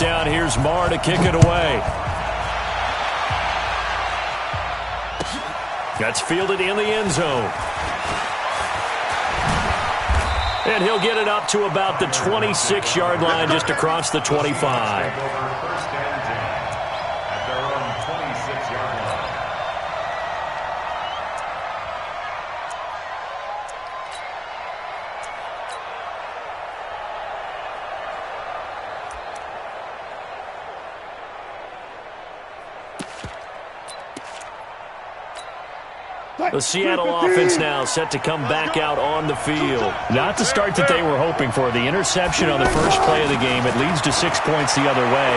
down. Here's Marr to kick it away. That's fielded in the end zone. And he'll get it up to about the 26-yard line, just across the 25. The Seattle offense now set to come back out on the field. Not the start that they were hoping for. The interception on the first play of the game. It leads to 6 points the other way.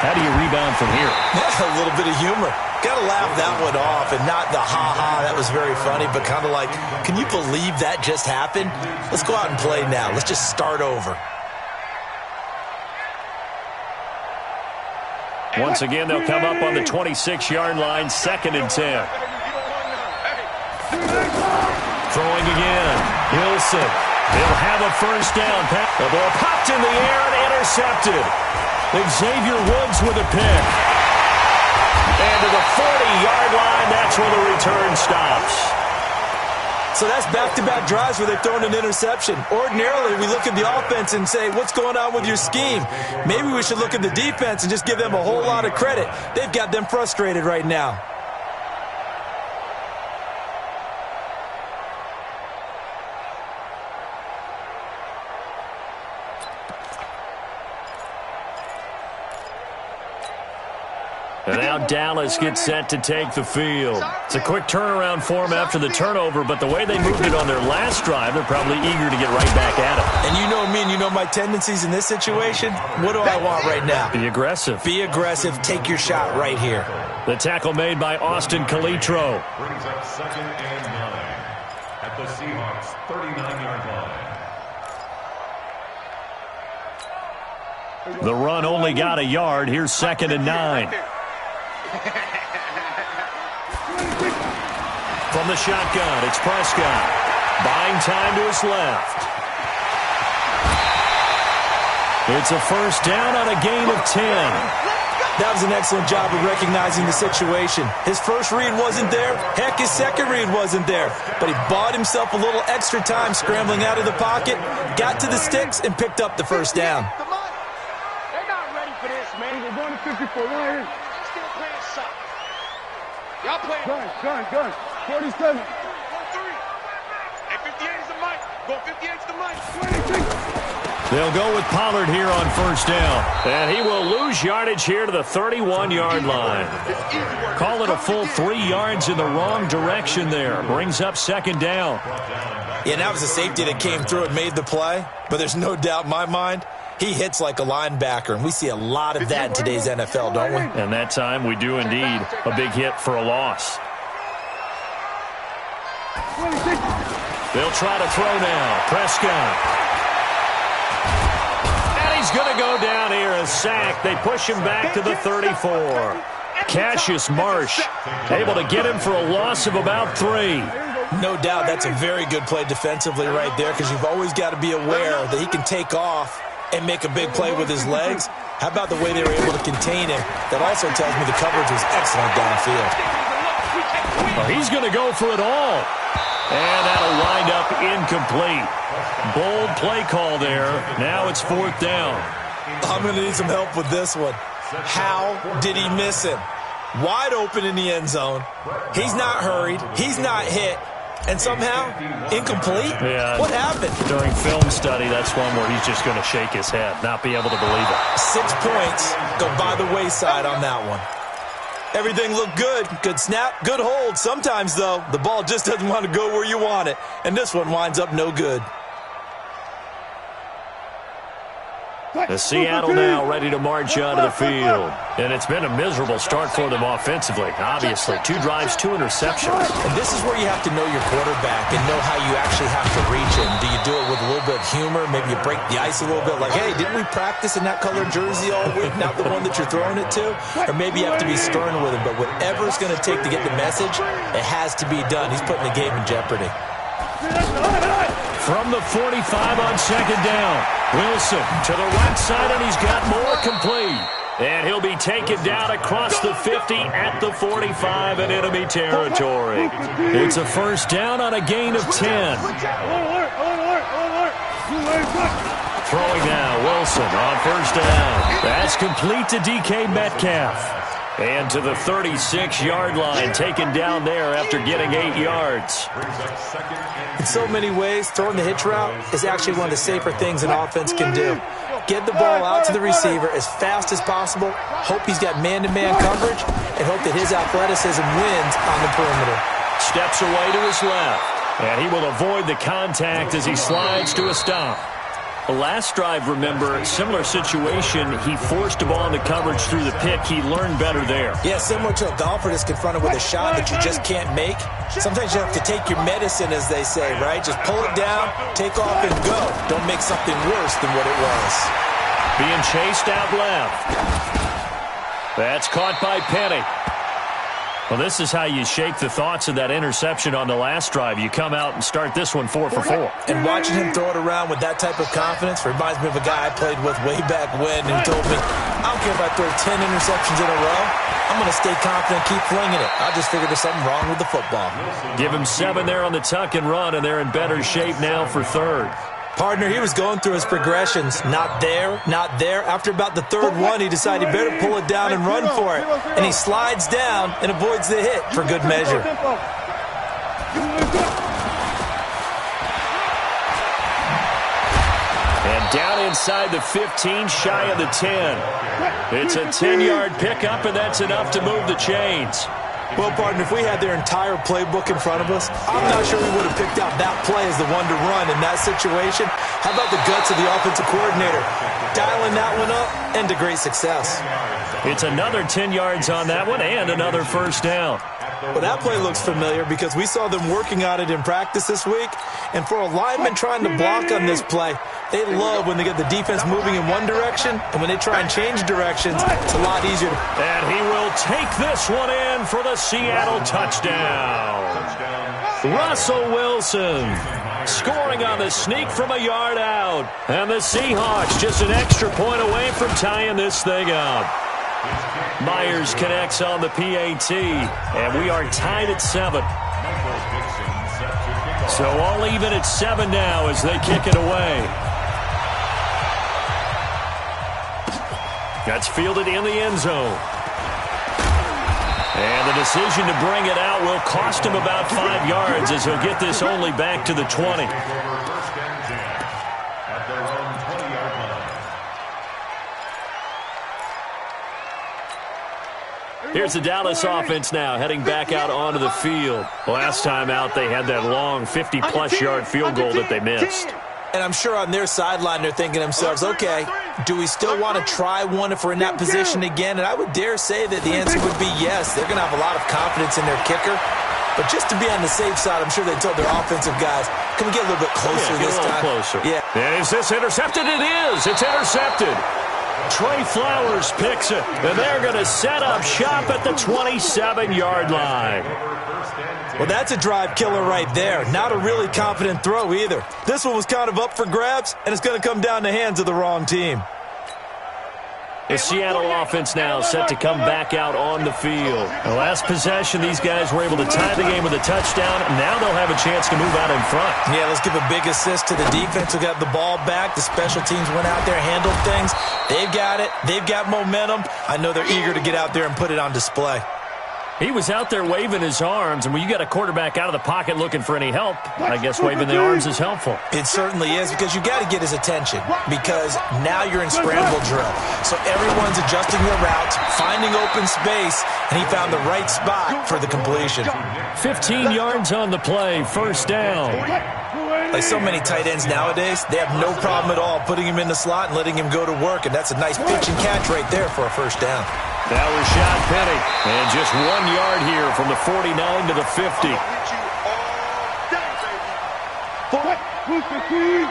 How do you rebound from here? A little bit of humor. Got to laugh that one off, and not the ha-ha, that was very funny, but kind of like, can you believe that just happened? Let's go out and play now. Let's just start over. Once again, they'll come up on the 26-yard line, 2nd and 10. Throwing again. Wilson. He'll have a first down. The ball popped in the air and intercepted. Xavier Woods with a pick. And to the 40-yard line, that's where the return stops. So that's back-to-back drives where they've thrown an interception. Ordinarily, we look at the offense and say, what's going on with your scheme? Maybe we should look at the defense and just give them a whole lot of credit. They've got them frustrated right now. And now Dallas gets set to take the field. It's a quick turnaround for them after the turnover, but the way they moved it on their last drive, they're probably eager to get right back at it. And you know me and you know my tendencies in this situation. What do I want right now? Be aggressive. Be aggressive. Take your shot right here. The tackle made by Austin Calitro. Brings up 2nd and 9 at the Seahawks 39-yard line. The run only got a yard. Here's 2nd and 9. From the shotgun, it's Prescott. Buying time to his left. It's a first down on a gain of 10. That was an excellent job of recognizing the situation. His first read wasn't there. Heck, his second read wasn't there. But he bought himself a little extra time scrambling out of the pocket, got to the sticks, and picked up the first down. They're not ready for this, man. We're going to 54 right here. Still playing soft. Y'all playing. Gun. 47. Go 3. Hey, 58 is the mic. Go 58 is the mic. 26. They'll go with Pollard here on first down. And he will lose yardage here to the 31-yard line. Call it a full 3 yards in the wrong direction there. Brings up 2nd down. Yeah, that was a safety that came through and made the play. But there's no doubt in my mind, he hits like a linebacker. And we see a lot of that in today's NFL, don't we? And that time we do indeed. A big hit for a loss. They'll try to throw now. Prescott. He's going to go down here, a sack. They push him back to the 34. Cassius Marsh able to get him for a loss of about 3. No doubt that's a very good play defensively right there, because you've always got to be aware that he can take off and make a big play with his legs. How about the way they were able to contain him? That also tells me the coverage was excellent downfield. Well, he's going to go for it all. And that'll wind up incomplete. Bold play call there. Now it's 4th down. I'm going to need some help with this one. How did he miss him? Wide open in the end zone. He's not hurried. He's not hit. And somehow, incomplete? Yeah. What happened? During film study, that's one where he's just going to shake his head, not be able to believe it. 6 points go by the wayside on that one. Everything looked good. Good snap, good hold. Sometimes, though, the ball just doesn't want to go where you want it. And this one winds up no good. The Seattle now ready to march onto the field. And it's been a miserable start for them offensively. Obviously, 2 drives, 2 interceptions. And this is where you have to know your quarterback and know how you actually have to reach him. Do you do it with a little bit of humor? Maybe you break the ice a little bit like, hey, didn't we practice in that colored jersey all week, not the one that you're throwing it to? Or maybe you have to be stern with him. But whatever it's going to take to get the message, it has to be done. He's putting the game in jeopardy. From the 45 on second down. Wilson to the right side, and he's got more complete. And he'll be taken down across the 50 at the 45 in enemy territory. It's a first down on a gain of 10. Throwing now, Wilson on first down. That's complete to DK Metcalf. And to the 36-yard line, taken down there after getting 8 yards. In so many ways, throwing the hitch route is actually one of the safer things an offense can do. Get the ball out to the receiver as fast as possible, hope he's got man-to-man coverage, and hope that his athleticism wins on the perimeter. Steps away to his left, and he will avoid the contact as he slides to a stop. The last drive, remember, similar situation. He forced a ball into coverage through the pick. He learned better there. Yeah, similar to a golfer that's confronted with a shot that you just can't make. Sometimes you have to take your medicine, as they say, right? Just pull it down, take off, and go. Don't make something worse than what it was. Being chased out left. That's caught by Penny. Well, this is how you shake the thoughts of that interception on the last drive. You come out and start this one 4 for 4. And watching him throw it around with that type of confidence reminds me of a guy I played with way back when who told me, I don't care if I throw 10 interceptions in a row. I'm going to stay confident, keep flinging it. I just figured there's something wrong with the football. Give him 7 there on the tuck and run, and they're in better shape now for third. Partner, he was going through his progressions. Not there, not there. After about the third one, he decided he better pull it down and run for it. And he slides down and avoids the hit for good measure. And down inside the 15, shy of the 10. It's a 10-yard pickup, and that's enough to move the chains. Well, partner, if we had their entire playbook in front of us, I'm not sure we would have picked out that play as the one to run in that situation. How about the guts of the offensive coordinator? Dialing that one up and to great success. It's another 10 yards on that one and another first down. Well, that play looks familiar because we saw them working on it in practice this week. And for a lineman trying to block on this play, they love when they get the defense moving in one direction, and when they try and change directions, it's a lot easier. And he will take this one in for the Seattle touchdown. Russell Wilson scoring on the sneak from a yard out. And the Seahawks just an extra point away from tying this thing up. Myers connects on the PAT, and we are tied at 7. So all even at 7 now as they kick it away. That's fielded in the end zone. And the decision to bring it out will cost him about 5 yards as he'll get this only back to the 20. Here's the Dallas offense now heading back out onto the field. Last time out, they had that long 50-plus yard field goal that they missed. And I'm sure on their sideline they're thinking to themselves, okay, do we still want to try one if we're in that position again? And I would dare say that the answer would be yes. They're going to have a lot of confidence in their kicker. But just to be on the safe side, I'm sure they told their offensive guys, can we get a little bit closer this time? Closer. Yeah. And is this intercepted? It is. It's intercepted. Trey Flowers picks it, and they're going to set up shop at the 27-yard line. Well, that's a drive killer right there. Not a really confident throw either. This one was kind of up for grabs, and it's going to come down the hands of the wrong team. The Seattle offense now set to come back out on the field. The last possession, these guys were able to tie the game with a touchdown. Now they'll have a chance to move out in front. Yeah, let's give a big assist to the defense who got the ball back. The special teams went out there, handled things. They've got it. They've got momentum. I know they're eager to get out there and put it on display. He was out there waving his arms, and when you got a quarterback out of the pocket looking for any help, I guess waving the arms is helpful. It certainly is, because you got to get his attention, because now you're in scramble drill. So everyone's adjusting their routes, finding open space, and he found the right spot for the completion. 15 yards on the play, first down. Like so many tight ends nowadays, they have no problem at all putting him in the slot and letting him go to work, and that's a nice pitch and catch right there for a first down. Now Rashad Penny, and just 1 yard here from the 49 to the 50.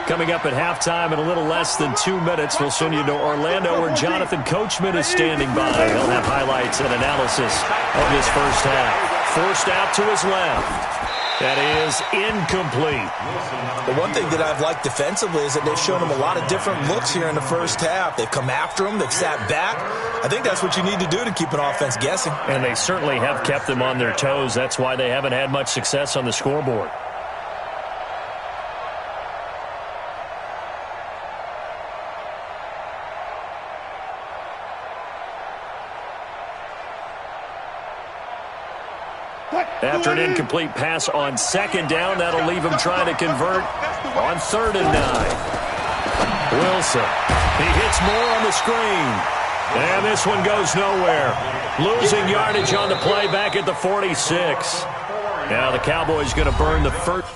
Coming up at halftime in a little less than 2 minutes, we'll send you to Orlando where Jonathan Coachman is standing by. He'll have highlights and analysis of this first half. Forced out to his left. That is incomplete. The one thing that I've liked defensively is that they've shown him a lot of different looks here in the first half. They've come after him. They've sat back. I think that's what you need to do to keep an offense guessing. And they certainly have kept them on their toes. That's why they haven't had much success on the scoreboard. After an incomplete pass on second down, that'll leave him trying to convert on 3rd and 9. Wilson, he hits more on the screen. And this one goes nowhere. Losing yardage on the play back at the 46. Now the Cowboys going to burn the first.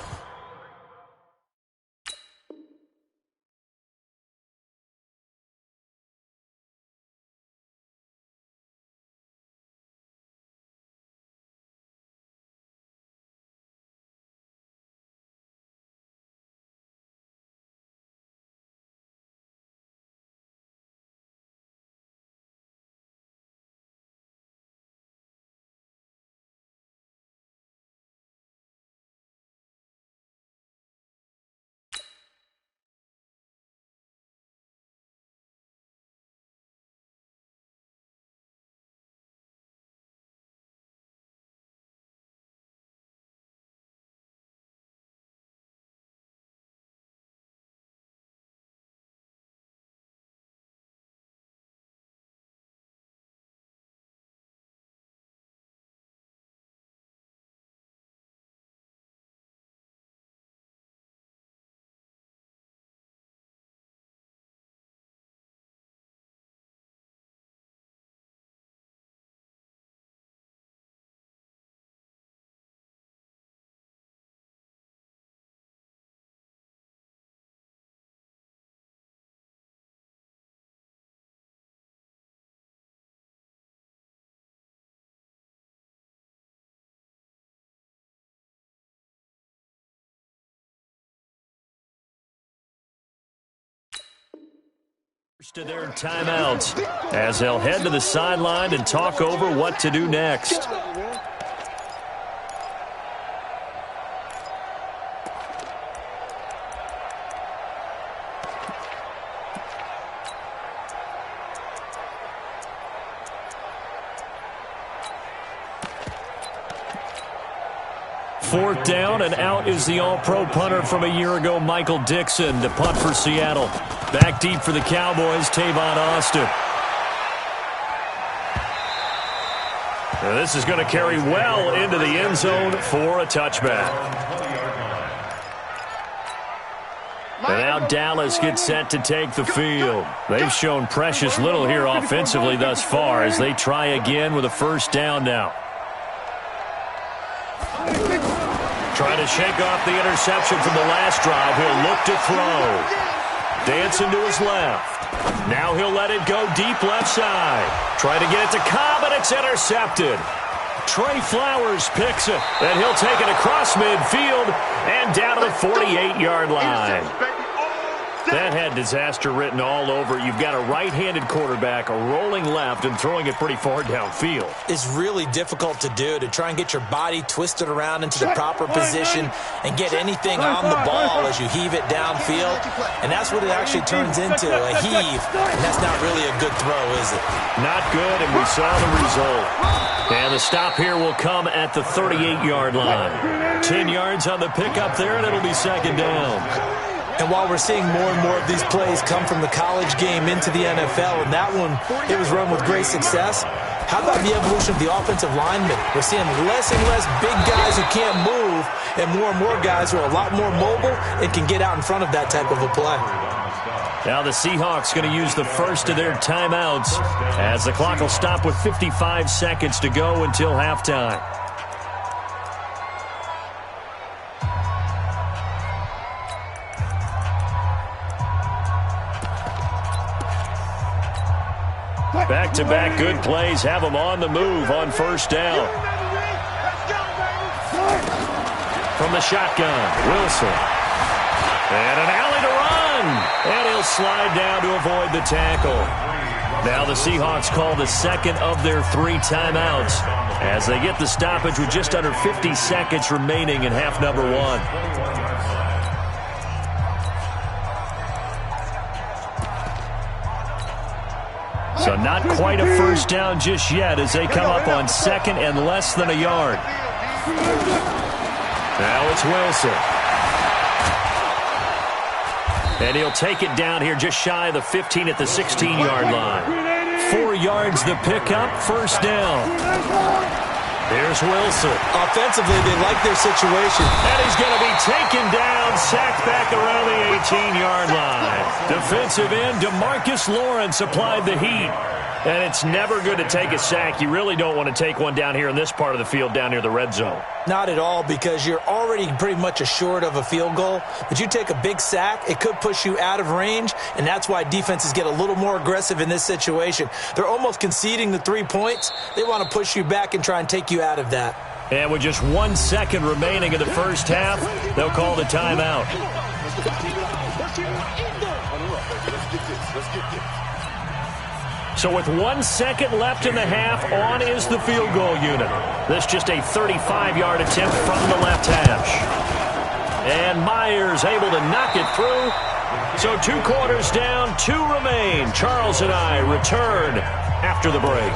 To their timeouts as they'll head to the sideline and talk over what to do next. Fourth down, and out is the all-pro punter from a year ago, Michael Dixon, to punt for Seattle. Back deep for the Cowboys, Tavon Austin. Now this is going to carry well into the end zone for a touchback. And now Dallas gets set to take the field. They've shown precious little here offensively thus far as they try again with a first down now. Trying to shake off the interception from the last drive. He'll look to throw. Dancing to his left. Now he'll let it go deep left side. Trying to get it to Cobb, and it's intercepted. Trey Flowers picks it, and he'll take it across midfield and down to the 48-yard line. That had disaster written all over it. You've got a right-handed quarterback rolling left and throwing it pretty far downfield. It's really difficult to do, to try and get your body twisted around into the proper position and get anything on the ball as you heave it downfield. And that's what it actually turns into, a heave. And that's not really a good throw, is it? Not good, and we saw the result. And the stop here will come at the 38-yard line. 10 yards on the pickup there, and it'll be second down. And while we're seeing more and more of these plays come from the college game into the NFL, and that one, it was run with great success, how about the evolution of the offensive linemen? We're seeing less and less big guys who can't move and more guys who are a lot more mobile and can get out in front of that type of a play. Now the Seahawks going to use the first of their timeouts as the clock will stop with 55 seconds to go until halftime. Back-to-back good plays have them on the move on first down. From the shotgun, Wilson. And an alley to run. And he'll slide down to avoid the tackle. Now the Seahawks call the second of their 3 timeouts as they get the stoppage with just under 50 seconds remaining in half number 1. So not quite a first down just yet as they come up on second and less than a yard. Now it's Wilson. And he'll take it down here just shy of the 15 at the 16-yard line. 4 yards the pickup, first down. Here's Wilson. Offensively, they like their situation. And he's going to be taken down, sacked back around the 18-yard line. Defensive end DeMarcus Lawrence applied the heat. And it's never good to take a sack. You really don't want to take one down here in this part of the field down near the red zone. Not at all, because you're already pretty much assured of a field goal. But you take a big sack, it could push you out of range, and that's why defenses get a little more aggressive in this situation. They're almost conceding the 3 points. They want to push you back and try and take you out of that. And with just 1 second remaining in the first half, they'll call the timeout. So with 1 second left in the half, on is the field goal unit. This just a 35-yard attempt from the left hash. And Myers able to knock it through. So 2 quarters down, 2 remain. Charles and I return after the break.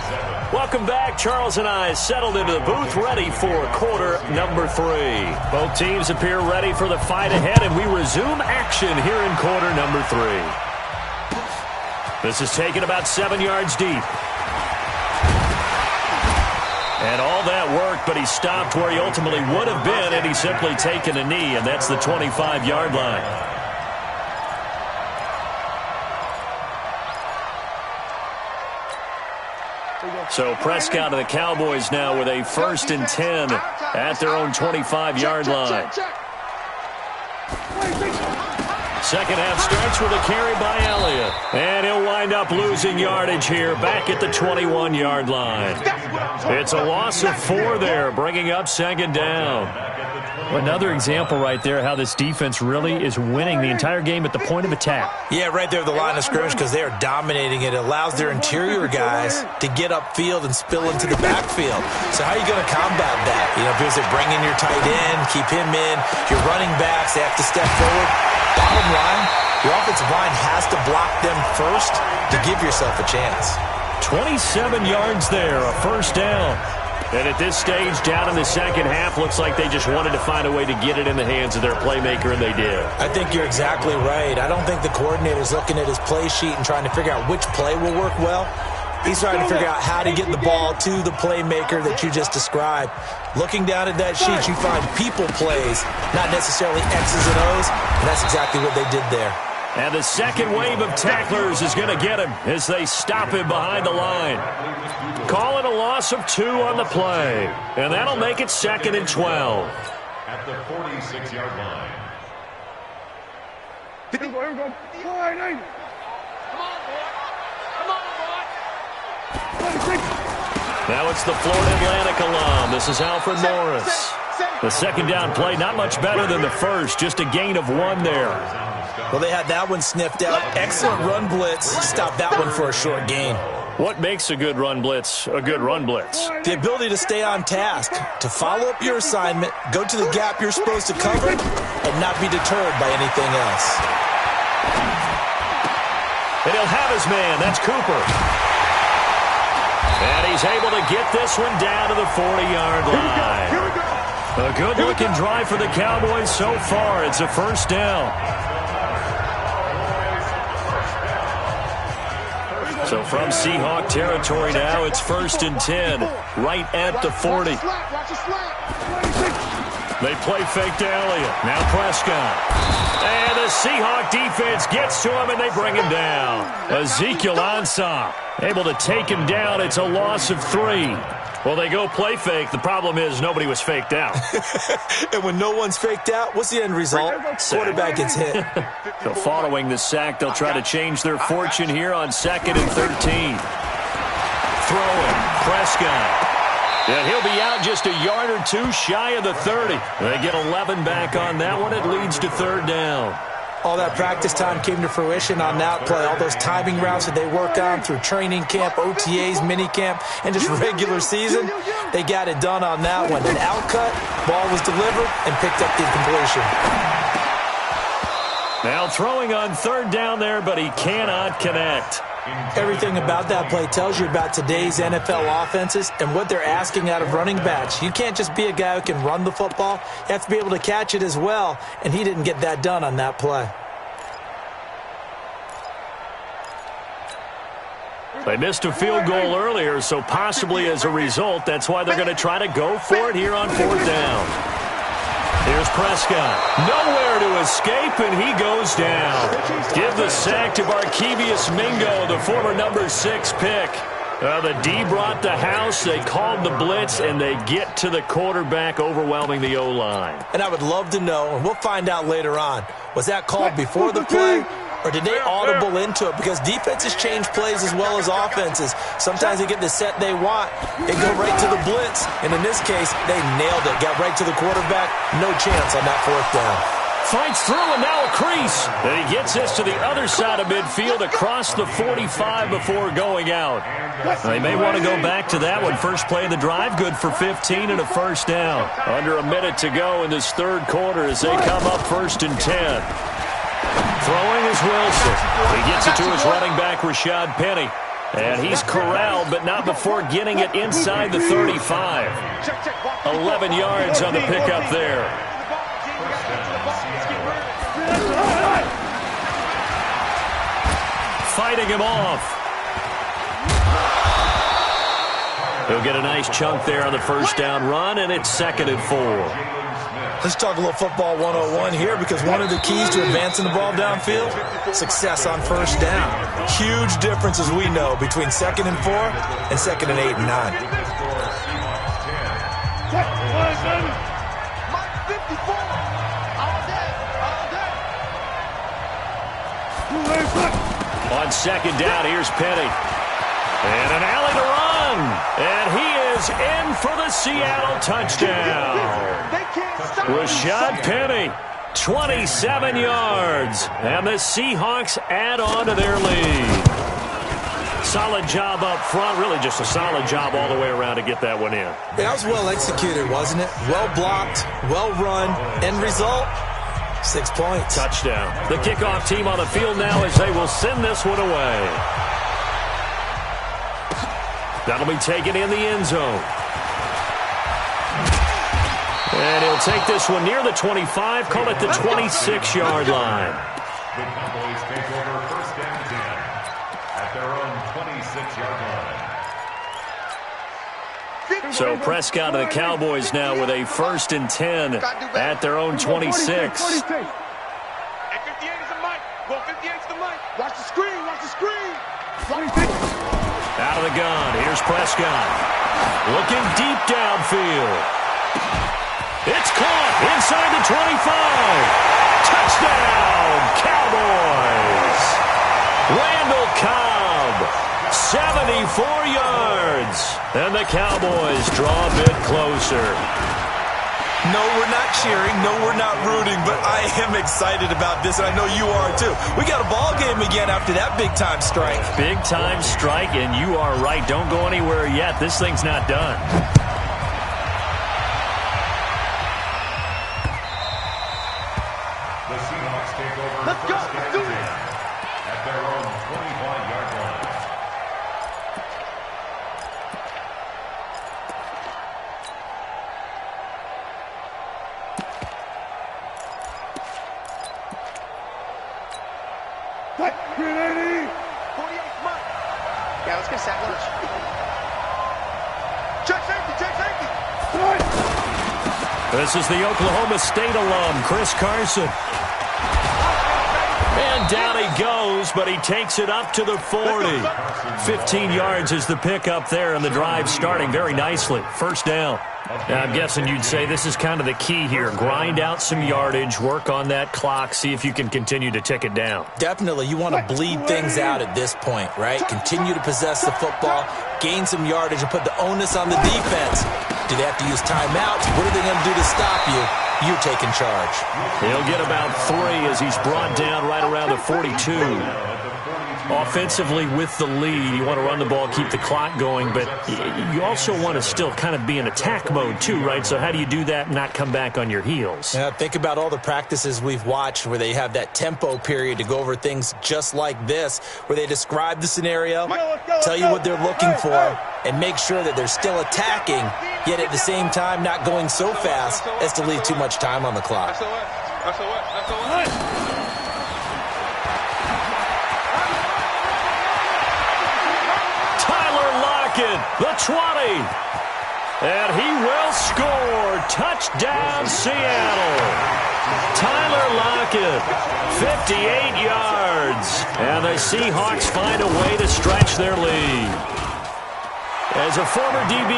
Welcome back. Charles and I settled into the booth, ready for quarter number 3. Both teams appear ready for the fight ahead, and we resume action here in quarter number 3. This is taken about 7 yards deep. And all that worked, but he stopped where he ultimately would have been, and he's simply taken a knee, and that's the 25-yard line. So Prescott and the Cowboys now with a 1st and 10 at their own 25-yard line. Second half starts with a carry by Elliott. And he'll wind up losing yardage here back at the 21-yard line. It's a loss of 4 there, bringing up 2nd down. Another example right there how this defense really is winning the entire game at the point of attack. Yeah, right there at the line of scrimmage, because they are dominating it. It allows their interior guys to get upfield and spill into the backfield. So how are you going to combat that? You know, because they bring in your tight end, keep him in. Your running backs, they have to step forward. Bottom line, your offensive line has to block them first to give yourself a chance. 27 yards there, a 1st down. And at this stage, down in the second half, looks like they just wanted to find a way to get it in the hands of their playmaker, and they did. I think you're exactly right. I don't think the coordinator's looking at his play sheet and trying to figure out which play will work well. He's trying to figure out how to get the ball to the playmaker that you just described. Looking down at that sheet, you find people plays, not necessarily X's and O's, and that's exactly what they did there. And the second wave of tacklers is going to get him as they stop him behind the line. Call it a loss of 2 on the play, and that'll make it 2nd and 12. At the 46-yard line. Here we go. Now it's the Florida Atlantic alum. This is Alfred Morris. The second down play, not much better than the first, just a gain of 1 there. Well, they had that one sniffed out. Excellent run blitz. Stopped that one for a short gain. What makes a good run blitz a good run blitz? The ability to stay on task, to follow up your assignment, go to the gap you're supposed to cover, and not be deterred by anything else. And he'll have his man. That's Cooper. And he's able to get this one down to the 40-yard line. A good-looking drive for the Cowboys so far. It's a 1st down. So from Seahawk territory now, it's 1st and 10, right at the 40. They play fake to Elliott. Now Prescott. And the Seahawk defense gets to him, and they bring him down. Ezekiel Ansah able to take him down. It's a loss of 3. Well, they go play fake. The problem is nobody was faked out. And when no one's faked out, what's the end result? Quarterback gets hit. So following the sack, they'll try to change their fortune here on 2nd and 13. Throwing, Prescott. And he'll be out just a yard or 2 shy of the 30. They get 11 back on that one. It leads to 3rd down. All that practice time came to fruition on that play. All those timing routes that they work on through training camp, OTAs, minicamp, and just regular season, they got it done on that one. An outcut, ball was delivered, and picked up the incompletion. Now throwing on third down there, but he cannot connect. Everything about that play tells you about today's NFL offenses and what they're asking out of running backs. You can't just be a guy who can run the football. You have to be able to catch it as well, and he didn't get that done on that play. They missed a field goal earlier, so possibly as a result, that's why they're going to try to go for it here on fourth down. Here's Prescott. Nowhere to escape, and he goes down. Give the sack to Barkevious Mingo, the former number 6 pick. The D brought the house. They called the blitz, and they get to the quarterback, overwhelming the O-line. And I would love to know, and we'll find out later on, was that called before the play? Or did they audible into it? Because defenses change plays as well as offenses. Sometimes they get the set they want. They go right to the blitz. And in this case, they nailed it. Got right to the quarterback. No chance on that fourth down. Fights through and now a crease. And he gets this to the other side of midfield across the 45 before going out. They may want to go back to that one. First play of the drive, good for 15 and a first down. Under a minute to go in this third quarter as they come up 1st and 10. Throwing is Wilson. He gets it to his running back, Rashad Penny. And he's corralled, but not before getting it inside the 35. 11 yards on the pickup there. Fighting him off. He'll get a nice chunk there on the first down run, and it's 2nd and 4. Let's talk a little football 101 here, because one of the keys to advancing the ball downfield, success on first down. Huge difference, as we know, between 2nd and 4 and 2nd and 8 and 9. On 2nd down, here's Penny. And an alley to run. And he is in for the Seattle touchdown. Rashad Penny, 27 yards. And the Seahawks add on to their lead. Solid job up front. Really just a solid job all the way around to get that one in. Yeah, that was well executed, wasn't it? Well blocked, well run. End result, 6 points. Touchdown. The kickoff team on the field now as they will send this one away. That'll be taken in the end zone. And he'll take this one near the 25, call it the 26-yard line. The Cowboys take over 1st and 10 at their own 26-yard line. So Prescott and the Cowboys now with a 1st and 10 at their own 26. Hey, 58 is the mic. Well, 58 is the mic. Watch the screen. Watch the screen. Out of the gun. Here's Prescott. Looking deep downfield. It's caught inside the 25. Touchdown, Cowboys. Randall Cobb, 74 yards. And the Cowboys draw a bit closer. No, we're not cheering. No, we're not rooting. But I am excited about this, and I know you are too. We got a ball game again after that big-time strike. Big-time strike, and you are right. Don't go anywhere yet. This thing's not done. The Seahawks take over. Let's go. Let's do it. At their own 25-yard line. What? 380. 48 month. Yeah, let's get sack lunch. Check safety. Check safety. This is the Oklahoma State alum, Chris Carson. And down he goes, but he takes it up to the 40. 15 yards is the pickup there, and the drive starting very nicely. First down. Now, I'm guessing you'd say this is kind of the key here. Grind out some yardage, work on that clock, see if you can continue to tick it down. Definitely, you want to bleed things out at this point, right? Continue to possess the football, gain some yardage, and put the onus on the defense. Do they have to use timeouts? What are they going to do to stop you? you're taking charge. He'll get about 3 as he's brought down right around the 42. Offensively with the lead, you want to run the ball, keep the clock going, but you also want to still kind of be in attack mode too, right? So how do you do that and not come back on your heels? Yeah, think about all the practices we've watched where they have that tempo period to go over things just like this, where they describe the scenario, tell you what they're looking for, and make sure that they're still attacking, yet at the same time not going so fast as to leave too much time on the clock. The 20. And he will score. Touchdown, Seattle. Tyler Lockett, 58 yards. And the Seahawks find a way to stretch their lead. As a former DB,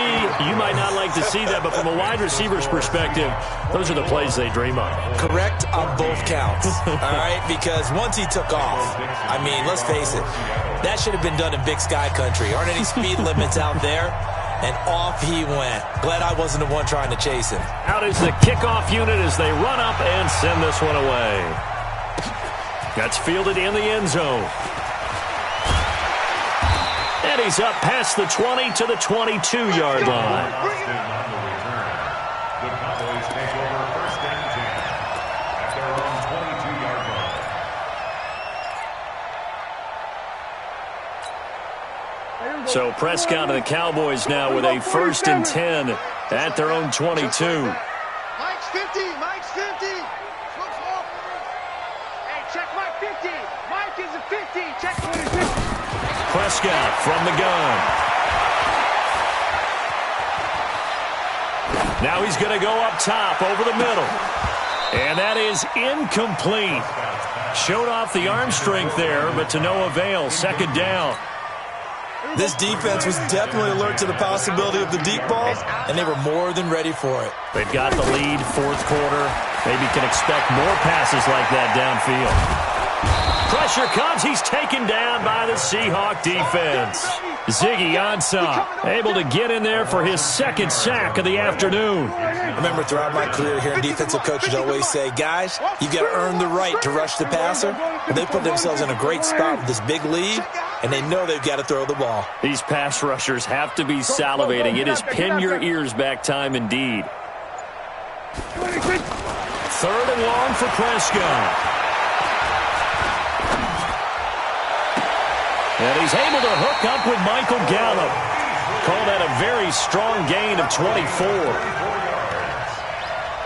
you might not like to see that, but from a wide receiver's perspective, those are the plays they dream of. Correct on both counts, all right? Because once he took off, I mean, let's face it, that should have been done in Big Sky Country. Aren't any speed limits out there? And off he went. Glad I wasn't the one trying to chase him. Out is the kickoff unit as they run up and send this one away. That's fielded in the end zone. And he's up past the 20 to the 22-yard line. The Cowboys take over first and 10 at their own 22-yard line. So Prescott and the Cowboys now with a first and 10 at their own 22. Mike's 50. Mike's 50. Hey, check Mike 50. Mike is a 50. Check 50. Prescott from the gun. Now he's going to go up top over the middle. And that is incomplete. Showed off the arm strength there, but to no avail. Second down. This defense was definitely alert to the possibility of the deep ball, and they were more than ready for it. They've got the lead, fourth quarter. Maybe can expect more passes like that downfield. Pressure comes. He's taken down by the Seahawk defense. Ziggy Ansah able to get in there for his second sack of the afternoon. I remember throughout my career hearing defensive coaches always say, guys, you've got to earn the right to rush the passer. And they put themselves in a great spot with this big lead, and they know they've got to throw the ball. These pass rushers have to be salivating. It is pin your ears back time indeed. Third and long for Prescott. And he's able to hook up with Michael Gallup. Call that a very strong gain of 24.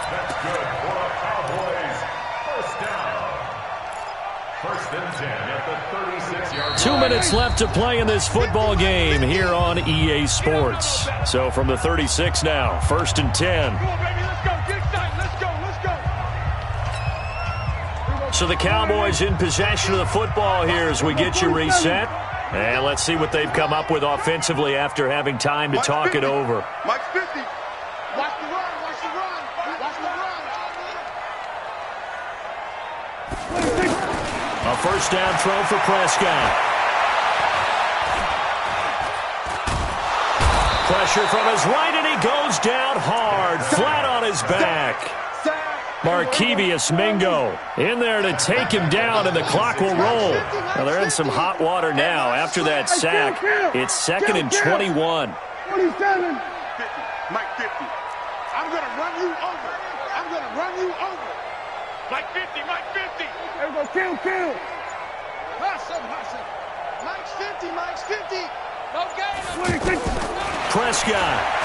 That's good for the Cowboys. First down. First and 10 at the 36-yard line. 2 minutes left to play in this football game here on EA Sports. So from the 36 now, first and 10. Come on, baby, let's go. Get excited. Let's go. Let's go. So the Cowboys in possession of the football here as we get you reset. And let's see what they've come up with offensively after having time to talk it over. Mike's 50. Watch the run. Watch the run. Watch the run. A first down throw for Prescott. Pressure from his right, and he goes down hard, flat on his back. Markevius Mingo in there to take him down, and the clock will roll. Now they're in some hot water now after that sack. It's second and 21. 27. 50. Mike 50. I'm going to run you over. I'm going to run you over. Mike 50. Mike 50. There we go. Kill. Hustle. Mike's 50. Mike's 50. No game. Prescott.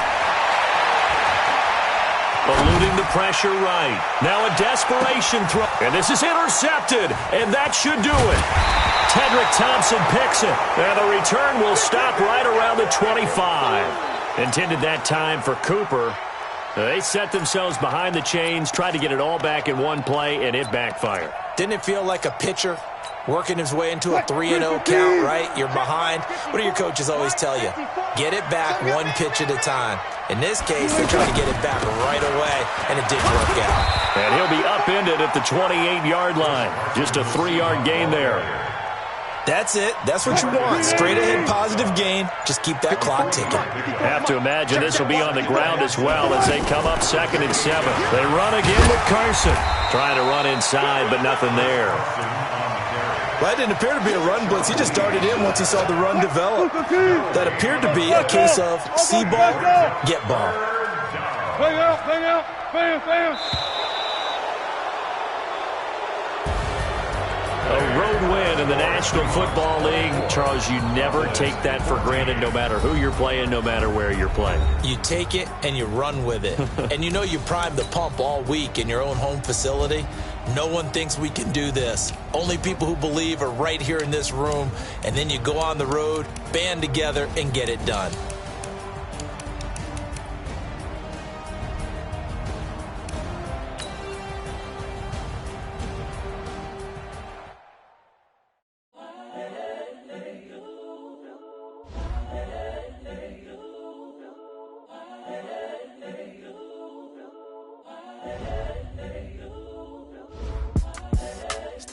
Eluding the pressure right. Now a desperation throw. And this is intercepted. And that should do it. Tedrick Thompson picks it. And the return will stop right around the 25. Intended that time for Cooper. They set themselves behind the chains, tried to get it all back in one play, and it backfired. Didn't it feel like a pitcher working his way into a 3-0 count, right? You're behind. What do your coaches always tell you? Get it back one pitch at a time. In this case, they're trying to get it back right away, and it didn't work out. And he'll be upended at the 28-yard line. Just a 3-yard gain there. That's it. That's what you want. Straight ahead, positive gain. Just keep that clock ticking. Have to imagine this will be on the ground as well as they come up 2nd and 7. They run again with Carson. Trying to run inside, but nothing there. Well, that didn't appear to be a run blitz. He just darted in once he saw the run develop. That appeared to be a case of see ball, get ball. Bang out, bang out, bam, bam. A road win in the National Football League. Charles, you never take that for granted no matter who you're playing, no matter where you're playing. You take it and you run with it. And you know you primed the pump all week in your own home facility. No one thinks we can do this. Only people who believe are right here in this room. And then you go on the road, band together, and get it done.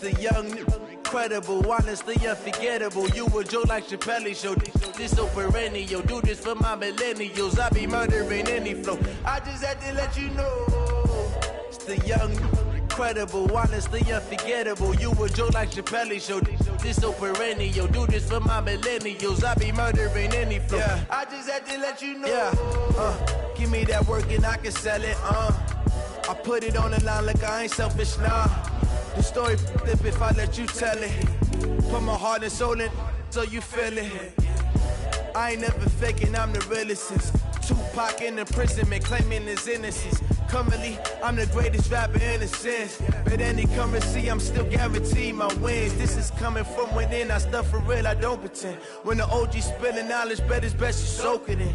The young, incredible, honestly unforgettable. You a joke like Chappelle Show. This so perennial. Do this for my millennials. I be murdering any flow. I just had to let you know. It's the young, incredible, honestly unforgettable. You a joke like Chappelle Show. This so perennial. Do this for my millennials. I be murdering any flow. Yeah. I just had to let you know. Yeah. Give me that work and I can sell it. I put it on the line like I ain't selfish, nah. The story flip if I let you tell it. Put my heart and soul in so you feel it. I ain't never faking, I'm the realest since Tupac in imprisonment, claiming his innocence. Currently, I'm the greatest rapper in a sense. But any currency, I'm still guaranteed my wins. This is coming from within, I stuff for real, I don't pretend. When the OG spilling knowledge, bet it's best you soak it in.